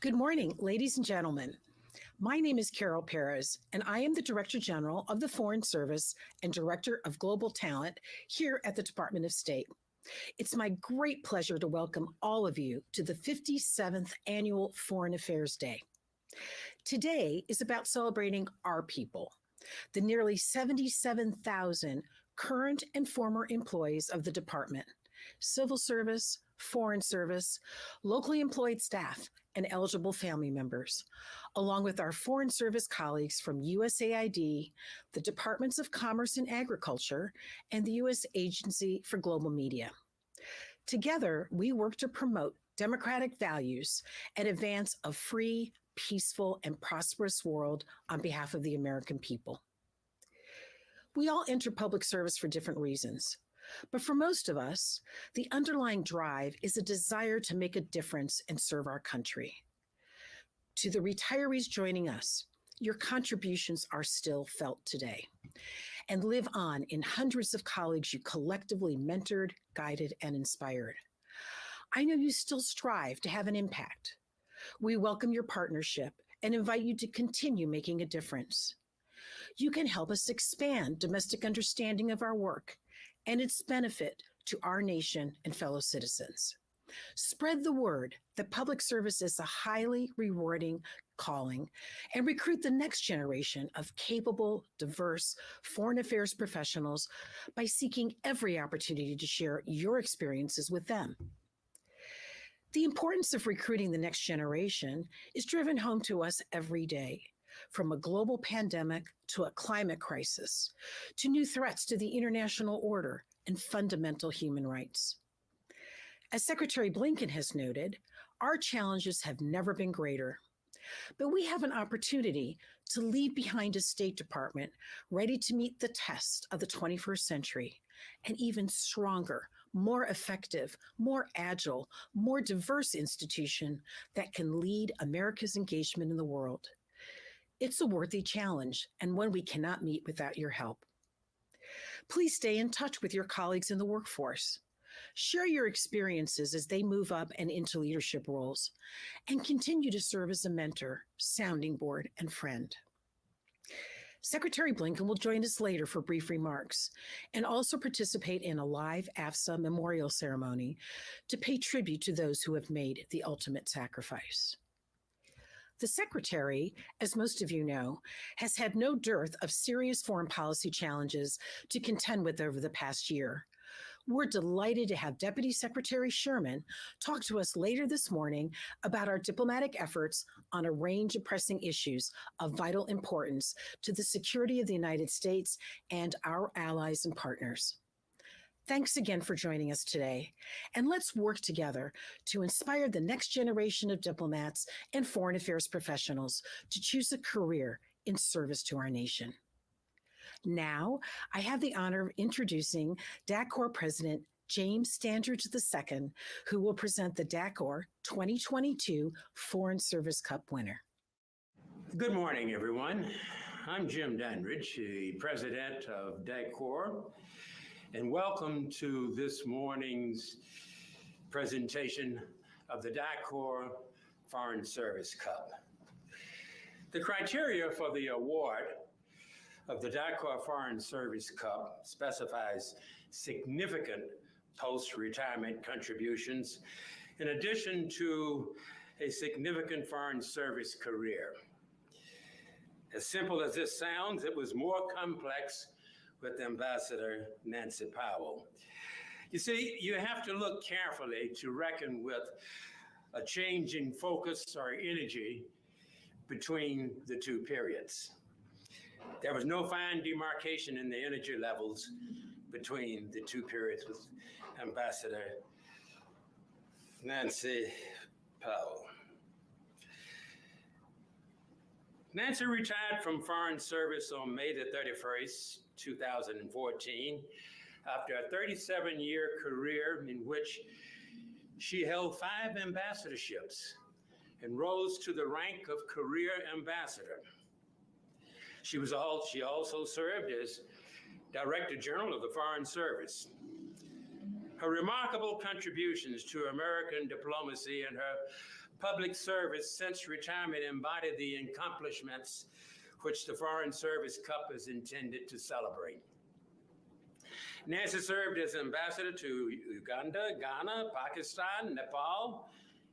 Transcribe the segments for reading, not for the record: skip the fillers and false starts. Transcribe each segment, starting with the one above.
Good morning, ladies and gentlemen. My name is Carol Perez, and I am the Director General of the Foreign Service and Director of Global Talent here at the Department of State. It's my great pleasure to welcome all of you to the 57th Annual Foreign Affairs Day. Today is about celebrating our people, the nearly 77,000 current and former employees of the department, civil service, foreign service, locally employed staff, and eligible family members, along with our foreign service colleagues from USAID, the Departments of Commerce and Agriculture, and the U.S. Agency for Global Media. Together, we work to promote democratic values and advance a free, peaceful, and prosperous world on behalf of the American people. We all enter public service for different reasons. But for most of us, the underlying drive is a desire to make a difference and serve our country. To the retirees joining us, your contributions are still felt today and live on in hundreds of colleagues you collectively mentored, guided, and inspired. I know you still strive to have an impact. We welcome your partnership and invite you to continue making a difference. You can help us expand domestic understanding of our work and its benefit to our nation and fellow citizens. Spread the word that public service is a highly rewarding calling and recruit the next generation of capable, diverse foreign affairs professionals by seeking every opportunity to share your experiences with them. The importance of recruiting the next generation is driven home to us every day. From a global pandemic to a climate crisis, to new threats to the international order and fundamental human rights. As Secretary Blinken has noted, our challenges have never been greater. But we have an opportunity to leave behind a State Department ready to meet the test of the 21st century, an even stronger, more effective, more agile, more diverse institution that can lead America's engagement in the world. It's a worthy challenge and one we cannot meet without your help. Please stay in touch with your colleagues in the workforce. Share your experiences as they move up and into leadership roles, and continue to serve as a mentor, sounding board, and friend. Secretary Blinken will join us later for brief remarks and also participate in a live AFSA memorial ceremony to pay tribute to those who have made the ultimate sacrifice. The Secretary, as most of you know, has had no dearth of serious foreign policy challenges to contend with over the past year. We're delighted to have Deputy Secretary Sherman talk to us later this morning about our diplomatic efforts on a range of pressing issues of vital importance to the security of the United States and our allies and partners. Thanks again for joining us today, and let's work together to inspire the next generation of diplomats and foreign affairs professionals to choose a career in service to our nation. Now, I have the honor of introducing DAC Corps President James Standridge II, who will present the DAC Corps 2022 Foreign Service Cup winner. Good morning, everyone. I'm Jim Dandridge, the President of DAC Corps. And welcome to this morning's presentation of the DAC Corps Foreign Service Cup. The criteria for the award of the DAC Corps Foreign Service Cup specifies significant post-retirement contributions in addition to a significant foreign service career. As simple as this sounds, it was more complex with Ambassador Nancy Powell. You see, you have to look carefully to reckon with a change in focus or energy between the two periods. There was no fine demarcation in the energy levels between the two periods with Ambassador Nancy Powell. Nancy retired from foreign service on May the 31st, 2014, after a 37-year career in which she held 5 ambassadorships and rose to the rank of career ambassador. She also served as Director General of the Foreign Service. Her remarkable contributions to American diplomacy and her public service since retirement embodied the accomplishments which the Foreign Service Cup is intended to celebrate. Nancy served as ambassador to Uganda, Ghana, Pakistan, Nepal,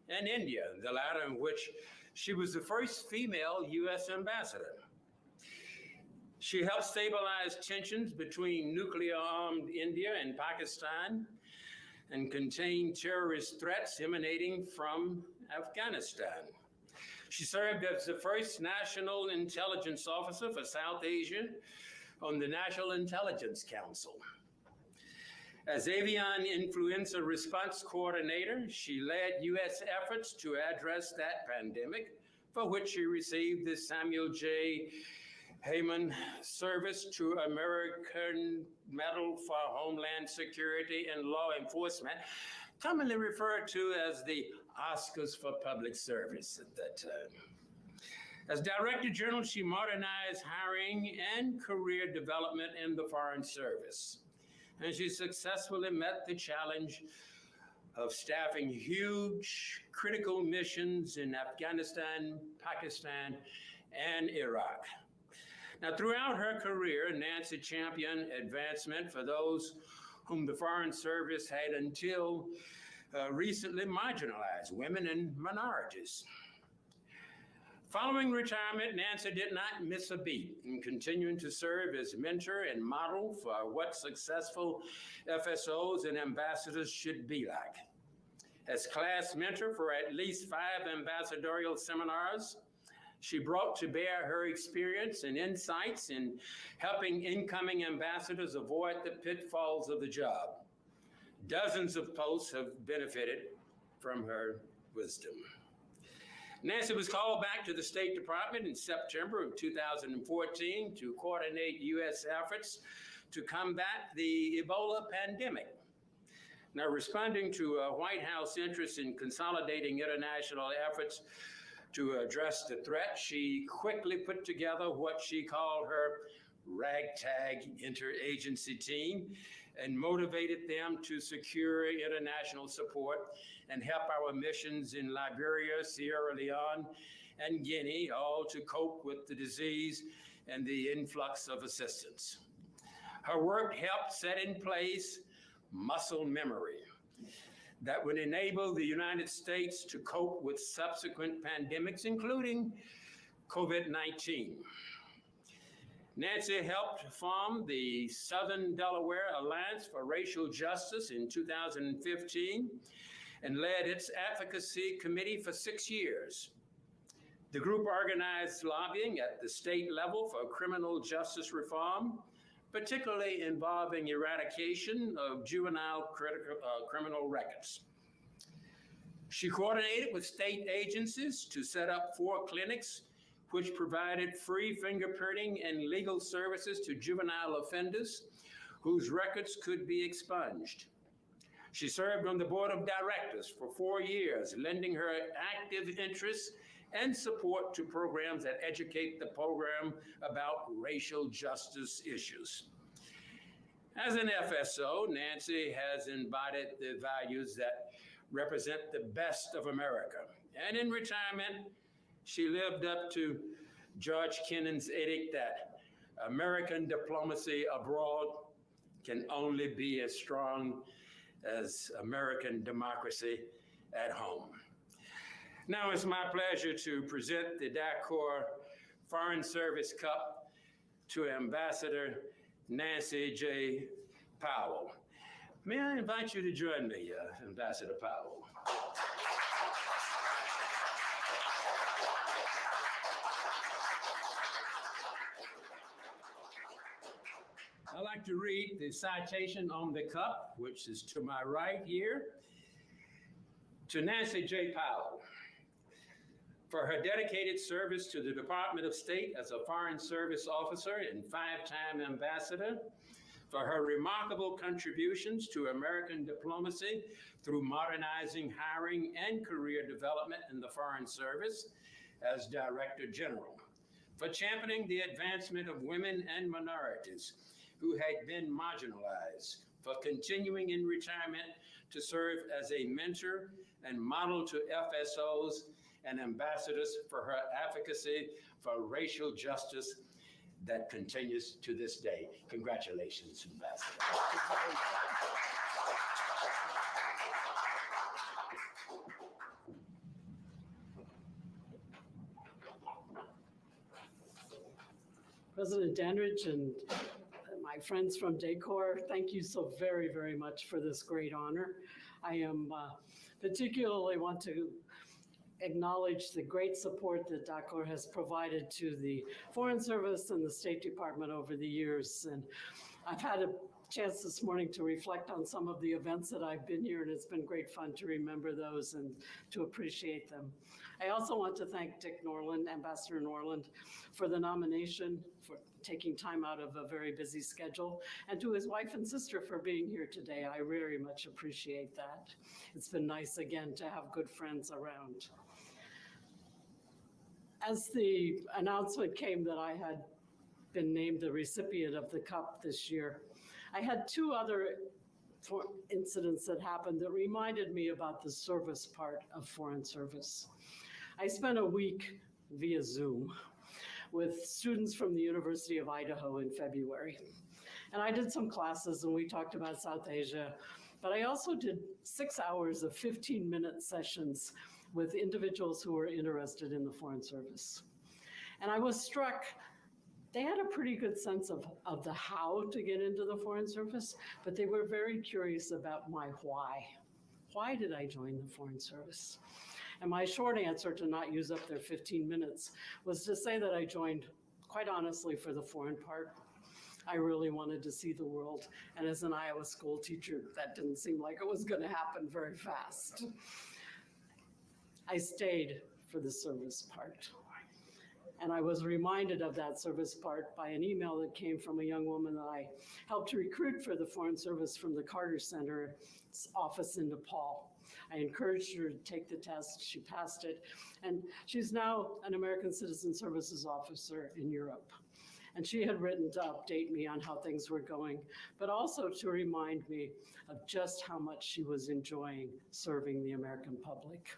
and India, the latter in which she was the first female U.S. ambassador. She helped stabilize tensions between nuclear-armed India and Pakistan and contain terrorist threats emanating from Afghanistan. She served as the first national intelligence officer for South Asia on the National Intelligence Council. As avian influenza response coordinator, she led U.S. efforts to address that pandemic, for which she received the Samuel J. Heyman Service to American Medal for Homeland Security and Law Enforcement, commonly referred to as the Oscars for Public Service at that time. As Director General, she modernized hiring and career development in the Foreign Service, and she successfully met the challenge of staffing huge critical missions in Afghanistan, Pakistan, and Iraq. Now, throughout her career, Nancy championed advancement for those whom the Foreign Service had until recently marginalized, women and minorities. Following retirement, Nancy did not miss a beat in continuing to serve as mentor and model for what successful FSOs and ambassadors should be like. As class mentor for at least 5 ambassadorial seminars, she brought to bear her experience and insights in helping incoming ambassadors avoid the pitfalls of the job. Dozens of posts have benefited from her wisdom. Nancy was called back to the State Department in September of 2014 to coordinate U.S. efforts to combat the Ebola pandemic. Now, responding to White House interest in consolidating international efforts to address the threat, she quickly put together what she called her ragtag interagency team and motivated them to secure international support and help our missions in Liberia, Sierra Leone, and Guinea, all to cope with the disease and the influx of assistance. Her work helped set in place muscle memory that would enable the United States to cope with subsequent pandemics, including COVID-19. Nancy helped form the Southern Delaware Alliance for Racial Justice in 2015 and led its advocacy committee for 6 years. The group organized lobbying at the state level for criminal justice reform, particularly involving eradication of juvenile criminal records. She coordinated with state agencies to set up 4 clinics which provided free fingerprinting and legal services to juvenile offenders whose records could be expunged. She served on the board of directors for 4 years, lending her active interest and support to programs that educate the program about racial justice issues. As an FSO, Nancy has embodied the values that represent the best of America. And in retirement, she lived up to George Kennan's edict that American diplomacy abroad can only be as strong as American democracy at home. Now it's my pleasure to present the DACOR Foreign Service Cup to Ambassador Nancy J. Powell. May I invite you to join me, Ambassador Powell? I'd like to read the citation on the cup, which is to my right here. To Nancy J. Powell, for her dedicated service to the Department of State as a Foreign Service officer and 5-time ambassador, for her remarkable contributions to American diplomacy through modernizing hiring and career development in the Foreign Service as Director General, for championing the advancement of women and minorities who had been marginalized, for continuing in retirement to serve as a mentor and model to FSOs and ambassadors for her advocacy for racial justice that continues to this day. Congratulations, Ambassador. President Dandridge and my friends from DACOR, thank you so very, very much for this great honor. I am particularly want to acknowledge the great support that DACOR has provided to the Foreign Service and the State Department over the years. And I've had a chance this morning to reflect on some of the events that I've been here, and it's been great fun to remember those and to appreciate them. I also want to thank Dick Norland, Ambassador Norland, for the nomination, for taking time out of a very busy schedule, and to his wife and sister for being here today. I very much appreciate that. It's been nice again to have good friends around. As the announcement came that I had been named the recipient of the cup this year, I had two other incidents that happened that reminded me about the service part of Foreign Service. I spent a week via Zoom with students from the University of Idaho in February. And I did some classes and we talked about South Asia, but I also did 6 hours of 15-minute sessions with individuals who were interested in the Foreign Service. And I was struck, they had a pretty good sense of the how to get into the Foreign Service, but they were very curious about my why. Why did I join the Foreign Service? And my short answer, to not use up their 15 minutes, was to say that I joined, quite honestly, for the foreign part. I really wanted to see the world. And as an Iowa school teacher, that didn't seem like it was going to happen very fast. I stayed for the service part. And I was reminded of that service part by an email that came from a young woman that I helped recruit for the Foreign Service from the Carter Center's office in Nepal. I encouraged her to take the test. She passed it. And she's now an American Citizen Services officer in Europe. And she had written to update me on how things were going, but also to remind me of just how much she was enjoying serving the American public.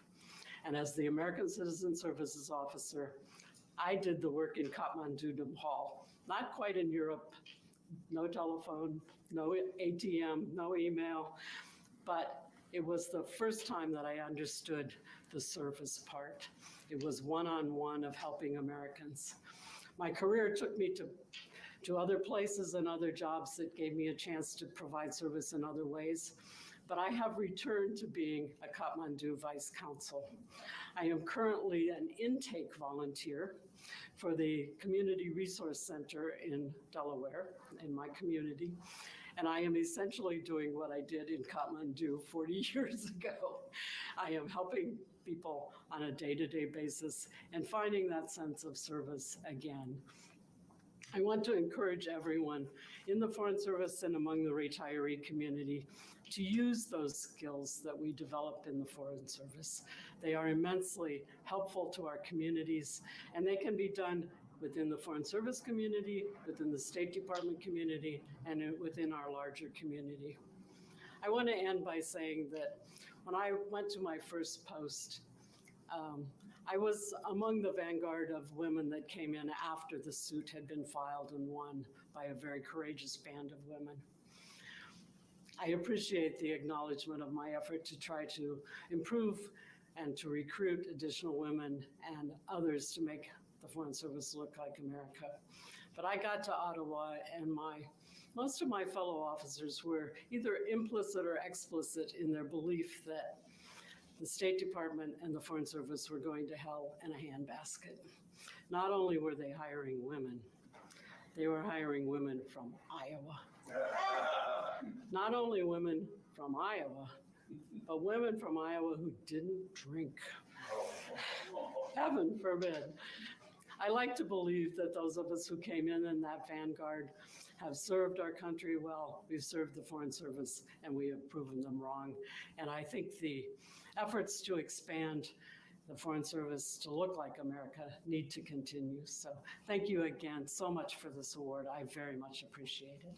And as the American Citizen Services officer, I did the work in Kathmandu, Nepal, not quite in Europe, no telephone, no ATM, no email, but it was the first time that I understood the service part. It was one-on-one of helping Americans. My career took me to other places and other jobs that gave me a chance to provide service in other ways. But I have returned to being a Kathmandu Vice Consul. I am currently an intake volunteer for the Community Resource Center in Delaware, in my community. And I am essentially doing what I did in Kathmandu 40 years ago. I am helping people on a day-to-day basis and finding that sense of service again. I want to encourage everyone in the Foreign Service and among the retiree community to use those skills that we developed in the Foreign Service. They are immensely helpful to our communities, and they can be done within the Foreign Service community, within the State Department community, and within our larger community. I want to end by saying that when I went to my first post, I was among the vanguard of women that came in after the suit had been filed and won by a very courageous band of women. I appreciate the acknowledgement of my effort to try to improve and to recruit additional women and others to make the Foreign Service look like America. But I got to Ottawa and most of my fellow officers were either implicit or explicit in their belief that the State Department and the Foreign Service were going to hell in a handbasket. Not only were they hiring women, they were hiring women from Iowa. Not only women from Iowa, but women from Iowa who didn't drink. Heaven forbid. I like to believe that those of us who came in that vanguard have served our country well. We've served the Foreign Service and we have proven them wrong. And I think the efforts to expand the Foreign Service to look like America need to continue. So thank you again so much for this award. I very much appreciate it.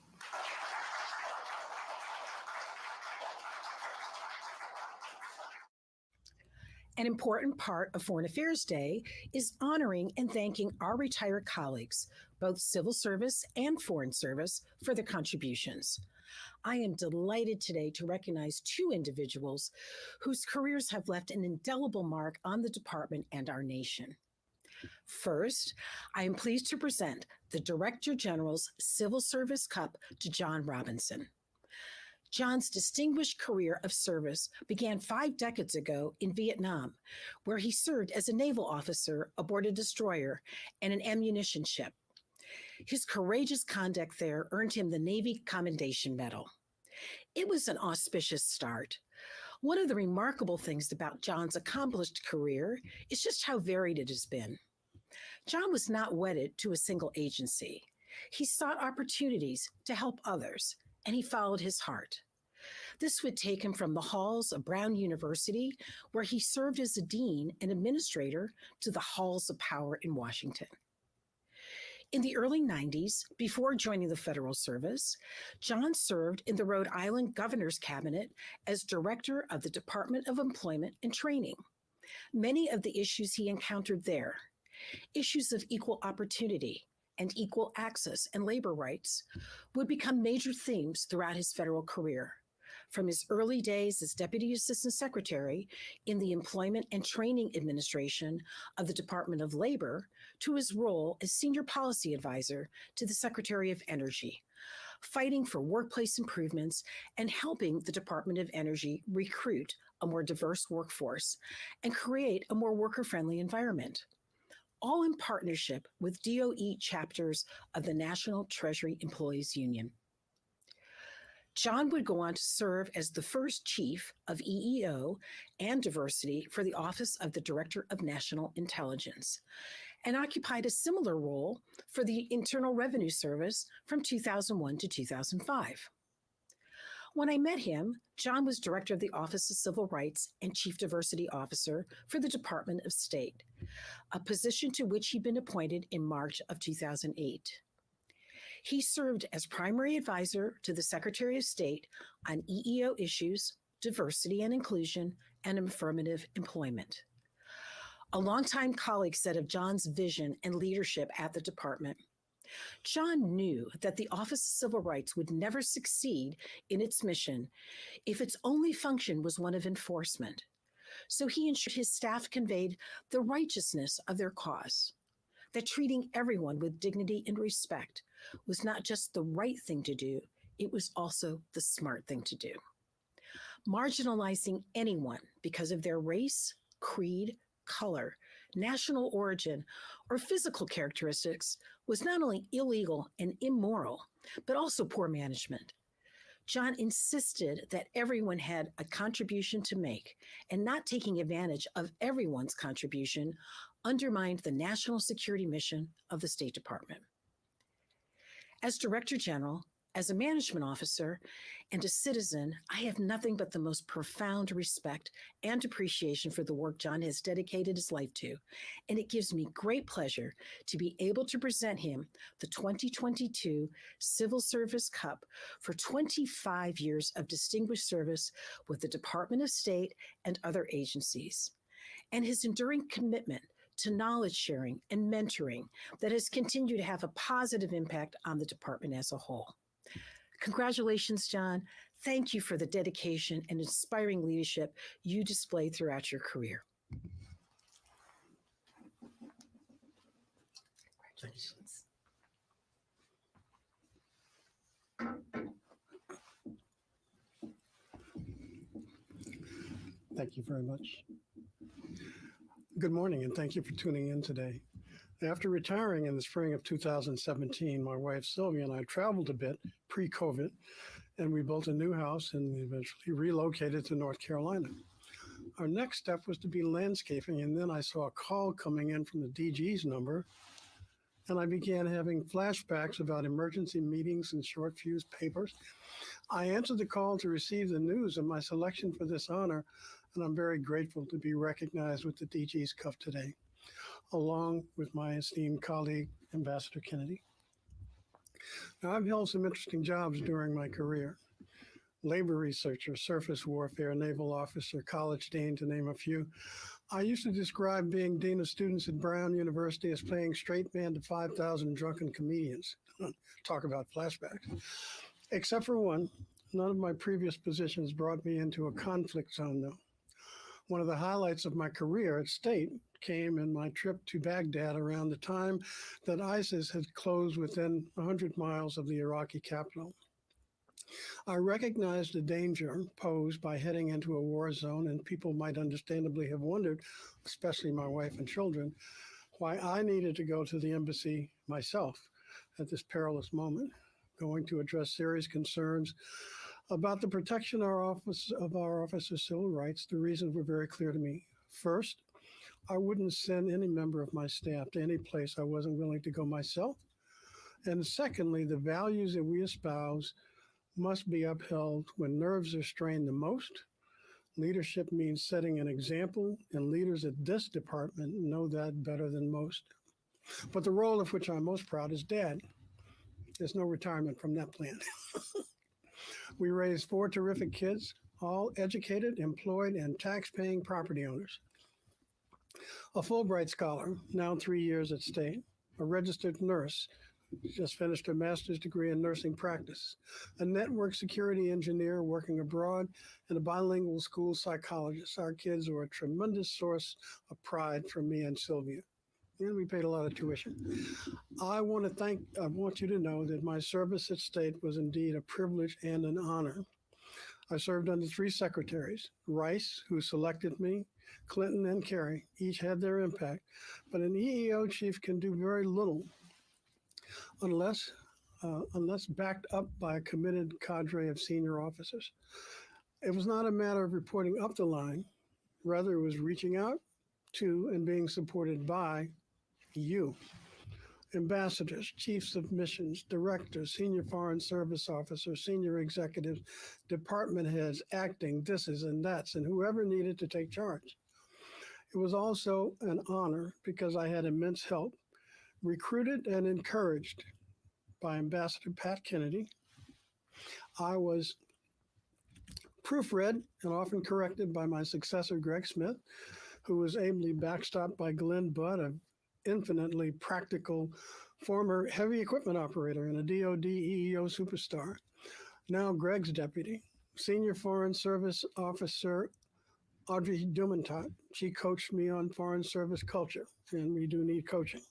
An important part of Foreign Affairs Day is honoring and thanking our retired colleagues, both civil service and foreign service, for their contributions. I am delighted today to recognize two individuals whose careers have left an indelible mark on the department and our nation. First, I am pleased to present the Director General's Civil Service Cup to John Robinson. John's distinguished career of service began 5 decades ago in Vietnam, where he served as a naval officer aboard a destroyer and an ammunition ship. His courageous conduct there earned him the Navy Commendation Medal. It was an auspicious start. One of the remarkable things about John's accomplished career is just how varied it has been. John was not wedded to a single agency. He sought opportunities to help others, and he followed his heart. This would take him from the halls of Brown University, where he served as a dean and administrator, to the halls of power in Washington. In the early 90s, before joining the Federal Service, John served in the Rhode Island Governor's Cabinet as director of the Department of Employment and Training. Many of the issues he encountered there, issues of equal opportunity and equal access and labor rights, would become major themes throughout his federal career. From his early days as Deputy Assistant Secretary in the Employment and Training Administration of the Department of Labor to his role as Senior Policy Advisor to the Secretary of Energy, fighting for workplace improvements and helping the Department of Energy recruit a more diverse workforce and create a more worker-friendly environment, all in partnership with DOE chapters of the National Treasury Employees Union. John would go on to serve as the first chief of EEO and diversity for the Office of the Director of National Intelligence, and occupied a similar role for the Internal Revenue Service from 2001 to 2005. When I met him, John was director of the Office of Civil Rights and chief diversity officer for the Department of State, a position to which he'd been appointed in March of 2008. He served as primary advisor to the Secretary of State on EEO issues, diversity and inclusion, and affirmative employment. A longtime colleague said of John's vision and leadership at the department, John knew that the Office of Civil Rights would never succeed in its mission if its only function was one of enforcement. So he ensured his staff conveyed the righteousness of their cause, that treating everyone with dignity and respect was not just the right thing to do, it was also the smart thing to do. Marginalizing anyone because of their race, creed, color, national origin, or physical characteristics was not only illegal and immoral, but also poor management. John insisted that everyone had a contribution to make, and not taking advantage of everyone's contribution undermined the national security mission of the State Department. As Director General, as a management officer, and a citizen, I have nothing but the most profound respect and appreciation for the work John has dedicated his life to, and it gives me great pleasure to be able to present him the 2022 Civil Service Cup for 25 years of distinguished service with the Department of State and other agencies, and his enduring commitment to knowledge sharing and mentoring that has continued to have a positive impact on the department as a whole. Congratulations, John. Thank you for the dedication and inspiring leadership you displayed throughout your career. Congratulations. Thank you very much. Good morning, and thank you for tuning in today. After retiring in the spring of 2017, my wife Sylvia and I traveled a bit pre-COVID, and we built a new house and eventually relocated to North Carolina. Our next step was to be landscaping, and then I saw a call coming in from the DG's number, and I began having flashbacks about emergency meetings and short fuse papers. I answered the call to receive the news of my selection for this honor, and I'm very grateful to be recognized with the DG's Cup today, along with my esteemed colleague, Ambassador Kennedy. Now, I've held some interesting jobs during my career. Labor researcher, surface warfare, naval officer, college dean, to name a few. I used to describe being Dean of Students at Brown University as playing straight man to 5,000 drunken comedians. Talk about flashbacks. Except for one, none of my previous positions brought me into a conflict zone, though. One of the highlights of my career at State came in my trip to Baghdad around the time that ISIS had closed within 100 miles of the Iraqi capital. I recognized the danger posed by heading into a war zone, and people might understandably have wondered, especially my wife and children, why I needed to go to the embassy myself at this perilous moment, going to address serious concerns about the protection of our officers' civil rights. The reasons were very clear to me. First, I wouldn't send any member of my staff to any place I wasn't willing to go myself. And secondly, the values that we espouse must be upheld when nerves are strained the most. Leadership means setting an example, and leaders at this department know that better than most. But the role of which I'm most proud is dad. There's no retirement from that plan. We raised 4 terrific kids, all educated, employed, and tax-paying property owners. A Fulbright scholar, now 3 years at State, a registered nurse, just finished her master's degree in nursing practice, a network security engineer working abroad, and a bilingual school psychologist. Our kids were a tremendous source of pride for me and Sylvia. And we paid a lot of tuition. I want you to know that my service at State was indeed a privilege and an honor. I served under 3 secretaries, Rice, who selected me, Clinton, and Kerry. Each had their impact, but an EEO chief can do very little unless backed up by a committed cadre of senior officers. It was not a matter of reporting up the line. Rather, it was reaching out to and being supported by you. Ambassadors, chiefs of missions, directors, senior foreign service officers, senior executives, department heads, acting thises and that's, and whoever needed to take charge. It was also an honor because I had immense help, recruited and encouraged by Ambassador Pat Kennedy. I was proofread and often corrected by my successor, Greg Smith, who was ably backstopped by Glenn Budd, an infinitely practical former heavy equipment operator and a DoD EEO superstar. Now Greg's deputy, Senior Foreign Service Officer Audrey Dumentot. She coached me on foreign service culture, and we do need coaching.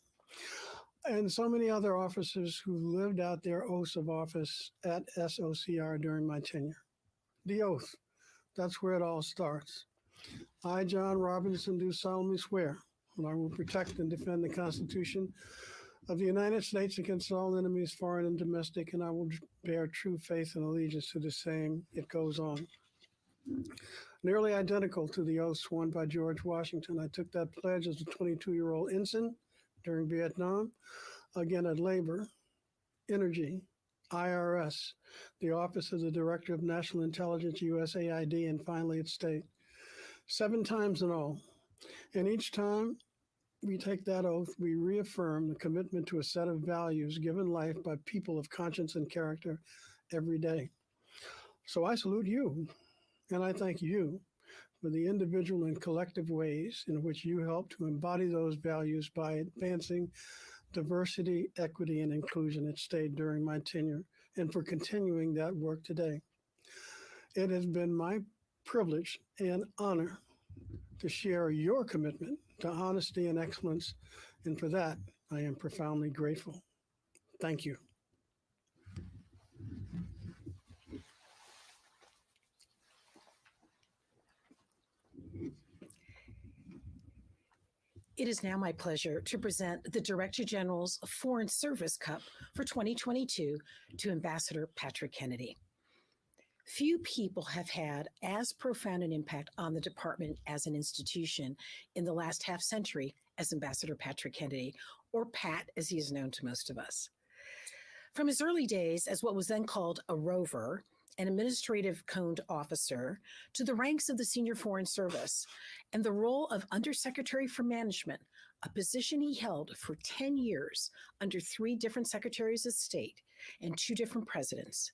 And so many other officers who lived out their oaths of office at SOCR during my tenure. The oath, that's where it all starts. I, John Robinson, do solemnly swear that I will protect and defend the Constitution of the United States against all enemies, foreign and domestic, and I will bear true faith and allegiance to the same. It goes on. Nearly identical to the oath sworn by George Washington. I took that pledge as a 22-year-old ensign during Vietnam, again at Labor, Energy, IRS, the Office of the Director of National Intelligence, USAID, and finally at State. 7 times in all. And each time we take that oath, we reaffirm the commitment to a set of values given life by people of conscience and character every day. So I salute you, and I thank you for the individual and collective ways in which you help to embody those values by advancing diversity, equity, and inclusion at State during my tenure, and for continuing that work today. It has been my privilege and honor to share your commitment to honesty and excellence, and for that, I am profoundly grateful. Thank you. It is now my pleasure to present the Director General's Foreign Service Cup for 2022 to Ambassador Patrick Kennedy. Few people have had as profound an impact on the department as an institution in the last half century as Ambassador Patrick Kennedy, or Pat as he is known to most of us. From his early days as what was then called a rover, an administrative coned officer, to the ranks of the Senior Foreign Service and the role of Undersecretary for Management, a position he held for 10 years under 3 different Secretaries of State and 2 different presidents.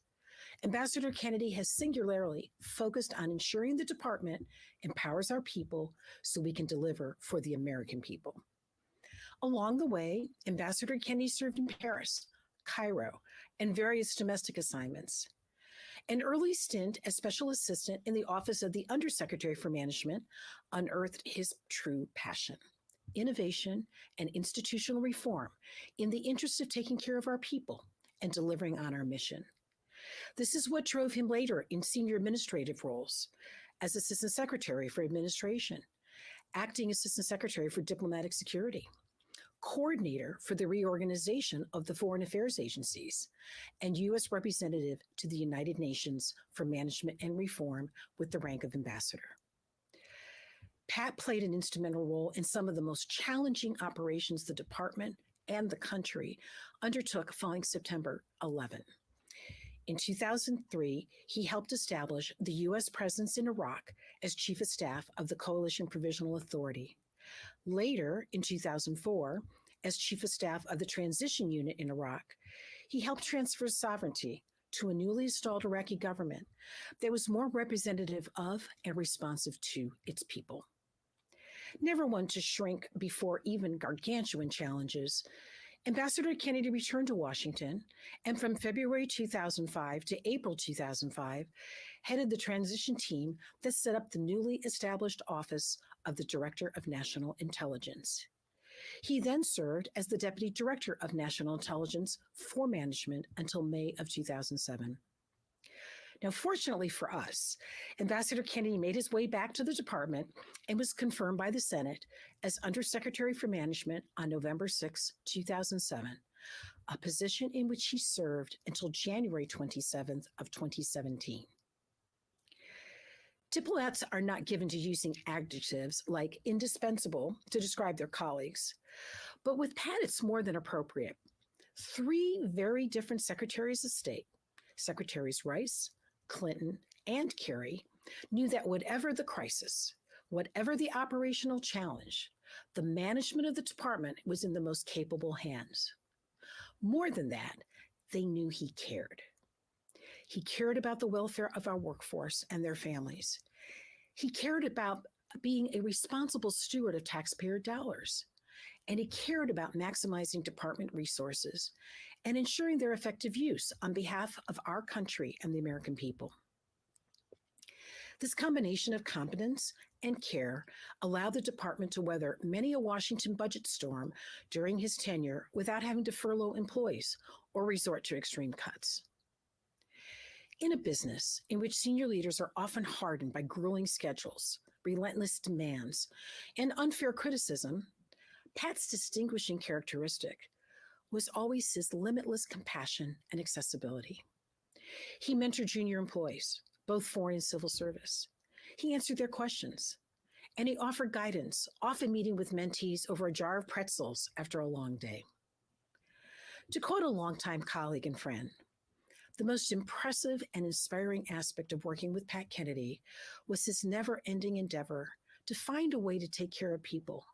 Ambassador Kennedy has singularly focused on ensuring the department empowers our people so we can deliver for the American people. Along the way, Ambassador Kennedy served in Paris, Cairo, and various domestic assignments. An early stint as special assistant in the Office of the Undersecretary for Management unearthed his true passion: innovation and institutional reform in the interest of taking care of our people and delivering on our mission. This is what drove him later in senior administrative roles as Assistant Secretary for Administration, Acting Assistant Secretary for Diplomatic Security, Coordinator for the reorganization of the foreign affairs agencies, and U.S. Representative to the United Nations for Management and Reform with the rank of Ambassador. Pat played an instrumental role in some of the most challenging operations the department and the country undertook following September 11. In 2003, he helped establish the U.S. presence in Iraq as Chief of Staff of the Coalition Provisional Authority. Later, in 2004, as Chief of Staff of the Transition Unit in Iraq, he helped transfer sovereignty to a newly installed Iraqi government that was more representative of and responsive to its people. Never one to shrink before even gargantuan challenges, Ambassador Kennedy returned to Washington and from February 2005 to April 2005, headed the transition team that set up the newly established Office of the Director of National Intelligence. He then served as the Deputy Director of National Intelligence for Management until May of 2007. Now, fortunately for us, Ambassador Kennedy made his way back to the department and was confirmed by the Senate as Undersecretary for Management on November 6, 2007, a position in which he served until January 27th of 2017. Diplomats are not given to using adjectives like indispensable to describe their colleagues, but with Pat, it's more than appropriate. Three very different Secretaries of State, Secretaries Rice, Clinton, and Kerry, knew that whatever the crisis, whatever the operational challenge, the management of the department was in the most capable hands. More than that, they knew he cared. He cared about the welfare of our workforce and their families. He cared about being a responsible steward of taxpayer dollars. And he cared about maximizing department resources and ensuring their effective use on behalf of our country and the American people. This combination of competence and care allowed the department to weather many a Washington budget storm during his tenure without having to furlough employees or resort to extreme cuts. In a business in which senior leaders are often hardened by grueling schedules, relentless demands, and unfair criticism, Pat's distinguishing characteristic was always his limitless compassion and accessibility. He mentored junior employees, both foreign and civil service. He answered their questions, and he offered guidance, often meeting with mentees over a jar of pretzels after a long day. To quote a longtime colleague and friend, the most impressive and inspiring aspect of working with Pat Kennedy was his never-ending endeavor to find a way to take care of people,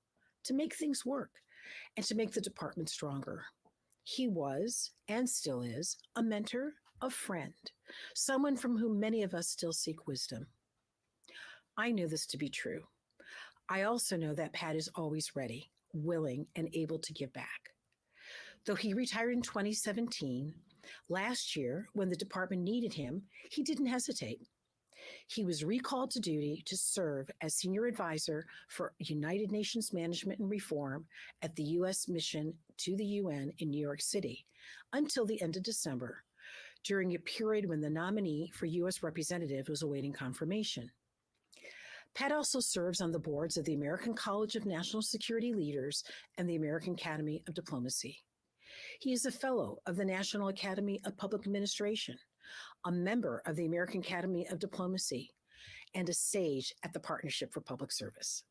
to make things work, and to make the department stronger. He was, and still is, a mentor, a friend, someone from whom many of us still seek wisdom. I know this to be true. I also know that Pat is always ready, willing, and able to give back. Though he retired in 2017, last year, when the department needed him, he didn't hesitate. He was recalled to duty to serve as senior advisor for United Nations Management and Reform at the U.S. mission to the UN in New York City until the end of December, during a period when the nominee for U.S. representative was awaiting confirmation. Pat also serves on the boards of the American College of National Security Leaders and the American Academy of Diplomacy. He is a fellow of the National Academy of Public Administration, a member of the American Academy of Diplomacy, and a sage at the Partnership for Public Service.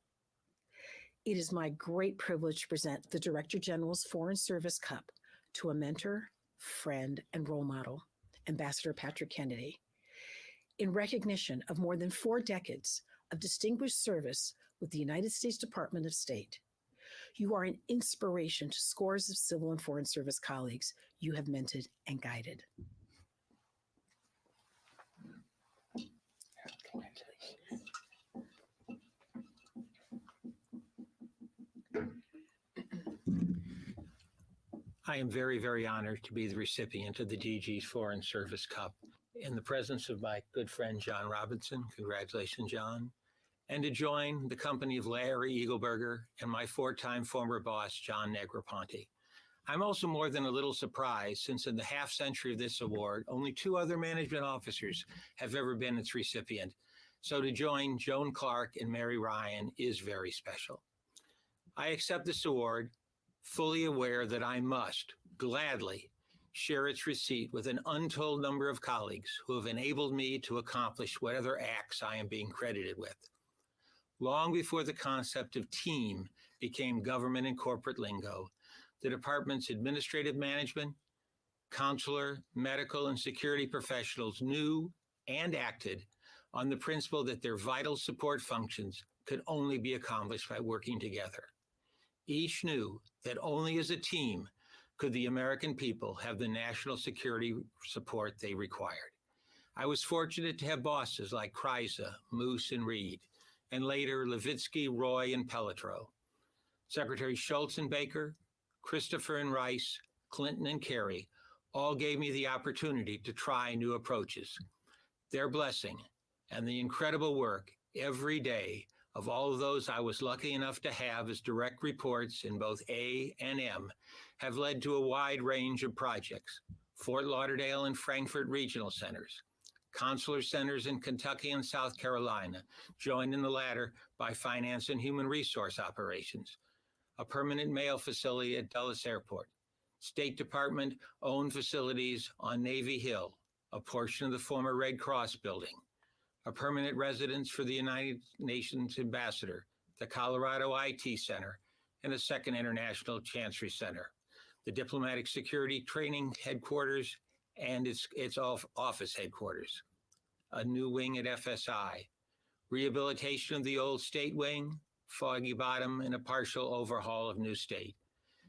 It is my great privilege to present the Director General's Foreign Service Cup to a mentor, friend, and role model, Ambassador Patrick Kennedy, in recognition of more than 4 decades of distinguished service with the United States Department of State. You are an inspiration to scores of civil and foreign service colleagues you have mentored and guided. I am very, very honored to be the recipient of the DG's Foreign Service Cup in the presence of my good friend, John Robinson. Congratulations, John. And to join the company of Larry Eagleberger and my four-time former boss, John Negroponte. I'm also more than a little surprised, since in the half century of this award, only two other management officers have ever been its recipient. So to join Joan Clark and Mary Ryan is very special. I accept this award fully aware that I must gladly share its receipt with an untold number of colleagues who have enabled me to accomplish whatever acts I am being credited with. Long before the concept of team became government and corporate lingo, the department's administrative management, consular, medical, and security professionals knew and acted on the principle that their vital support functions could only be accomplished by working together. Each knew that only as a team could the American people have the national security support they required. I was fortunate to have bosses like Kreisa, Moose, and Reed, and later Levitsky, Roy, and Pelletreau. Secretary Schultz and Baker, Christopher and Rice, Clinton and Kerry all gave me the opportunity to try new approaches. Their blessing and the incredible work every day of all of those I was lucky enough to have as direct reports in both A and M have led to a wide range of projects: Fort Lauderdale and Frankfurt regional centers, consular centers in Kentucky and South Carolina, joined in the latter by finance and human resource operations, a permanent mail facility at Dulles Airport, State Department-owned facilities on Navy Hill, a portion of the former Red Cross building, a permanent residence for the United Nations ambassador, the Colorado IT Center, and a second International Chancery Center, the Diplomatic Security Training Headquarters and its office headquarters, a new wing at FSI, rehabilitation of the old State Wing, Foggy Bottom, and a partial overhaul of New State,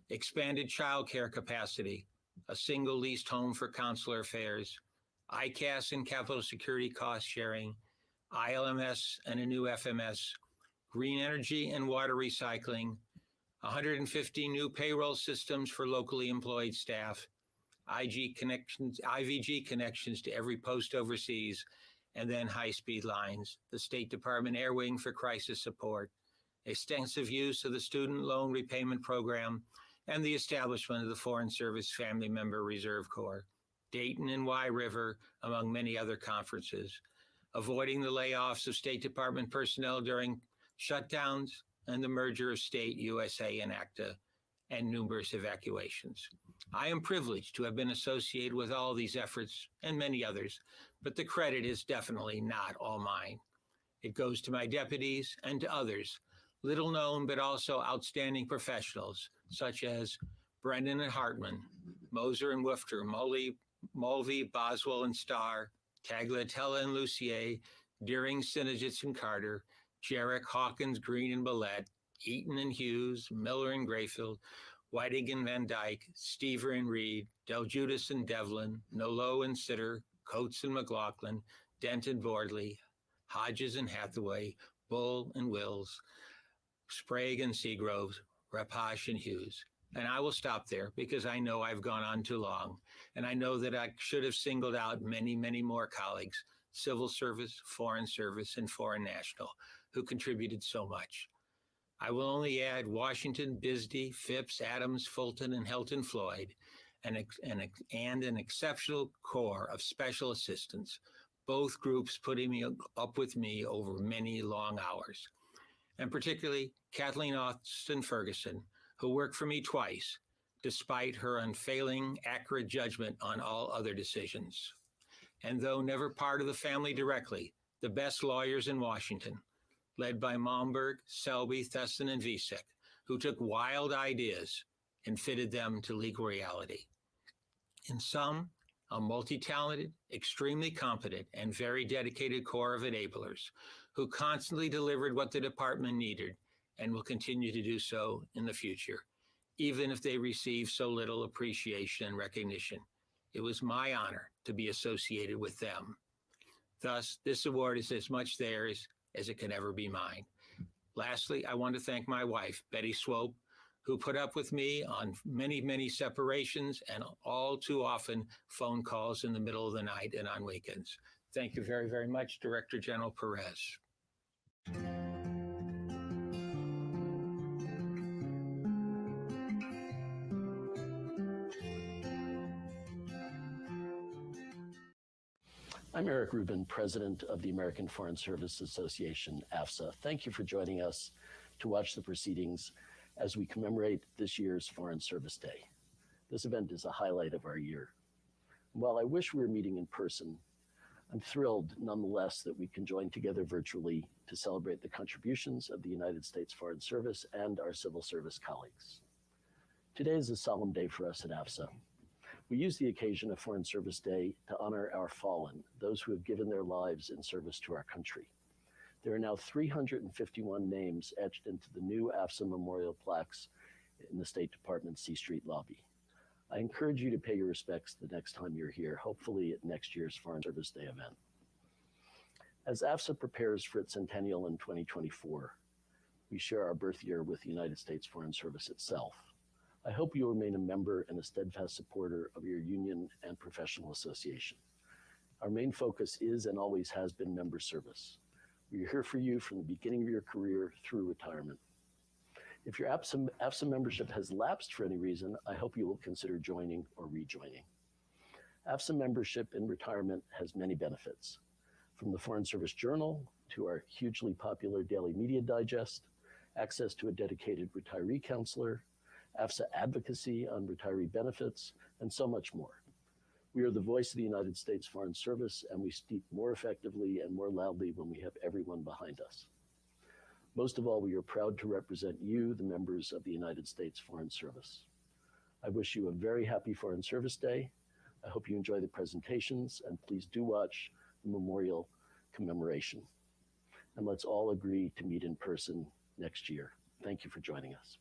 expanded child care capacity, a single leased home for consular affairs, ICAS and capital security cost sharing, ILMS and a new FMS, green energy and water recycling, 150 new payroll systems for locally employed staff, IVG connections to every post overseas, and then high-speed lines, the State Department Air Wing for crisis support, extensive use of the student loan repayment program, and the establishment of the Foreign Service Family Member Reserve Corps, Dayton and Y River, among many other conferences, avoiding the layoffs of State Department personnel during shutdowns and the merger of State, USA, and ACTA, and numerous evacuations. I am privileged to have been associated with all these efforts and many others, but the credit is definitely not all mine. It goes to my deputies and to others, little known but also outstanding professionals, such as Brendan and Hartman, Moser and Woofter, Mulvey, Boswell and Starr, Tagliatella and Lucier, Deering, Sinigitz and Carter, Jarek, Hawkins, Green and Millette, Eaton and Hughes, Miller and Grayfield, Whiting and Van Dyke, Stever and Reed, Del Judas and Devlin, Nolo and Sitter, Coates and McLaughlin, Dent and Bordley, Hodges and Hathaway, Bull and Wills, Sprague and Seagroves, Rapash and Hughes. And I will stop there because I know I've gone on too long. And I know that I should have singled out many, many more colleagues, civil service, foreign service, and foreign national, who contributed so much. I will only add Washington, Bisbee, Phipps, Adams, Fulton, and Helton Floyd, and an exceptional corps of special assistants, both groups putting me up with me over many long hours. And particularly Kathleen Austin Ferguson, who worked for me twice, despite her unfailing, accurate judgment on all other decisions. And though never part of the family directly, the best lawyers in Washington, led by Momberg, Selby, Thesson, and Visek, who took wild ideas and fitted them to legal reality. In sum, a multi-talented, extremely competent, and very dedicated corps of enablers who constantly delivered what the department needed and will continue to do so in the future, even if they receive so little appreciation and recognition. It was my honor to be associated with them. Thus, this award is as much theirs as it can ever be mine. Lastly, I want to thank my wife, Betty Swope, who put up with me on many, many separations and all too often phone calls in the middle of the night and on weekends. Thank you very, very much, Director General Perez. I'm Eric Rubin, President of the American Foreign Service Association, AFSA. Thank you for joining us to watch the proceedings as we commemorate this year's Foreign Service Day. This event is a highlight of our year. While I wish we were meeting in person, I'm thrilled nonetheless that we can join together virtually to celebrate the contributions of the United States Foreign Service and our civil service colleagues. Today is a solemn day for us at AFSA. We use the occasion of Foreign Service Day to honor our fallen, those who have given their lives in service to our country. There are now 351 names etched into the new AFSA memorial plaques in the State Department C Street lobby. I encourage you to pay your respects the next time you're here, hopefully at next year's Foreign Service Day event. As AFSA prepares for its centennial in 2024, we share our birth year with the United States Foreign Service itself. I hope you remain a member and a steadfast supporter of your union and professional association. Our main focus is and always has been member service. We are here for you from the beginning of your career through retirement. If your AFSA membership has lapsed for any reason, I hope you will consider joining or rejoining. AFSA membership in retirement has many benefits, from the Foreign Service Journal to our hugely popular daily media digest, access to a dedicated retiree counselor, AFSA advocacy on retiree benefits, and so much more. We are the voice of the United States Foreign Service, and we speak more effectively and more loudly when we have everyone behind us. Most of all, we are proud to represent you, the members of the United States Foreign Service. I wish you a very happy Foreign Service Day. I hope you enjoy the presentations, and please do watch the memorial commemoration. And let's all agree to meet in person next year. Thank you for joining us.